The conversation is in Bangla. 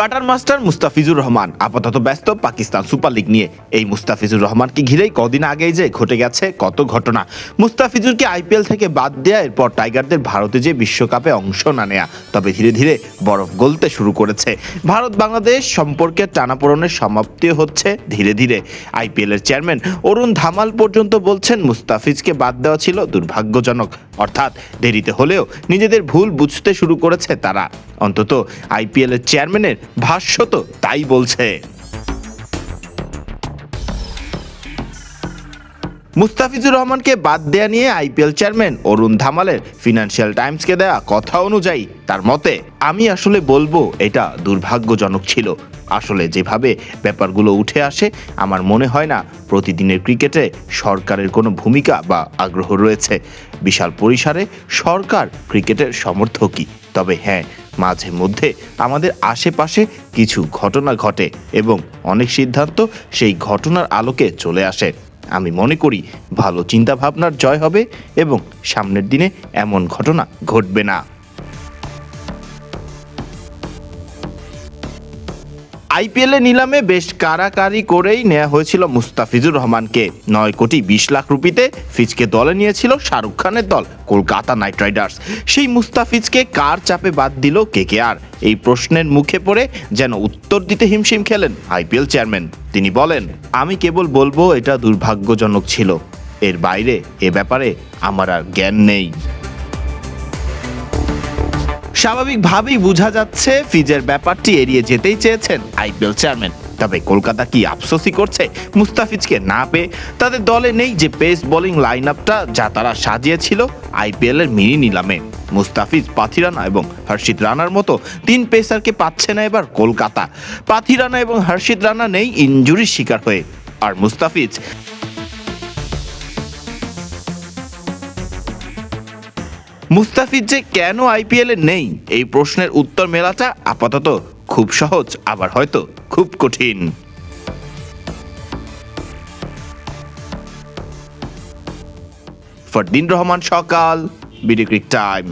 কাটার মাস্টার মুস্তাফিজুর রহমান আপাতত ব্যস্ত পাকিস্তান সুপার লিগ নিয়ে। এই মুস্তাফিজুর রহমানকে ঘিরেই কদিন আগেই যে ঘটে গেছে কত ঘটনা। মুস্তাফিজুরকে আইপিএল থেকে বাদ দেয়া, এরপর টাইগারদের ভারতে যে বিশ্বকাপে অংশ না নেয়া, তবে ধীরে ধীরে বরফ গলতে শুরু করেছে। ভারত বাংলাদেশ সম্পর্কের টানাপোড়েনের সমাপ্তিও হচ্ছে ধীরে ধীরে। আইপিএল এর চেয়ারম্যান অরুণ ধামাল পর্যন্ত বলছেন মুস্তাফিজকে বাদ দেওয়া ছিল দুর্ভাগ্যজনক, অর্থাৎ দেরিতে হলেও নিজেদের ভুল বুঝতে শুরু করেছে তারা। অন্তত আইপিএল এর চেয়ারম্যানের ভাষ্য তো তাই বলছে। মুস্তাফিজুর রহমানকে বাদ দেয়া নিয়ে আইপিএল চেয়ারম্যান অরুণ ধামালের ফিনান্সিয়াল টাইমসকে দেয়া কথা অনুযায়ী তার মতে, আমি আসলে বলবো এটা দুর্ভাগ্যজনক ছিল। আসলে যেভাবে ব্যাপারগুলো উঠে আসে, আমার মনে হয় না প্রতিদিনের ক্রিকেটে সরকারের কোনো ভূমিকা বা আগ্রহ রয়েছে। বিশাল পরিসরে সরকার ক্রিকেটের সমর্থকই, তবে হ্যাঁ, মাঝে মধ্যে আমাদের আশেপাশে কিছু ঘটনা ঘটে এবং অনেক সিদ্ধান্ত সেই ঘটনার আলোকে চলে আসে। আমি মনে করি ভালো চিন্তাভাবনার জয় হবে এবং সামনের দিনে এমন ঘটনা ঘটবে না। আইপিএল এ নিলামে বেশ কারাকারি করেই নেওয়া হয়েছিল মুস্তাফিজুর রহমানকে। 9 কোটি 20 লাখ রুপিতে ফিজকে দলে নিয়েছিল শাহরুখ খানের দল কলকাতা নাইট রাইডার্স। সেই মুস্তাফিজকে কার চাপে বাদ দিল কেকেআর? এই প্রশ্নের মুখে পড়ে যেন উত্তর দিতে হিমশিম খেলেন আইপিএল চেয়ারম্যান। তিনি বলেন, আমি কেবল বলবো এটা দুর্ভাগ্যজনক ছিল, এর বাইরে এ ব্যাপারে আমার আর জ্ঞান নেই। স্বাভাবিকভাবেই বোঝা যাচ্ছে ফিজের ব্যাপারটি এড়িয়ে যেতেই চেয়েছেন আইপিএল চেয়ারম্যান। তবে কলকাতা কি আফসোসই করছে মুস্তাফিজকে না পেয়ে? তাদের দলে নেই যে পেস বোলিং লাইন আপটা যা তারা সাজিয়েছিল আইপিএল এর মিনি নিলামে। মুস্তাফিজ, পাথি রানা এবং হর্ষিত রানার মতো 3 পেসারকে পাচ্ছে না এবার কলকাতা। পাথি রানা এবং হর্ষিত রানা নেই ইনজুরির শিকার হয়ে, আর মুস্তাফিজ যে কেন আইপিএল এ নেই, এই প্রশ্নের উত্তর মেলাটা আপাতত খুব সহজ, আবার হয়তো খুব কঠিন। ফরদিন রহমান সকাল, বিডি ক্রিক টাইম।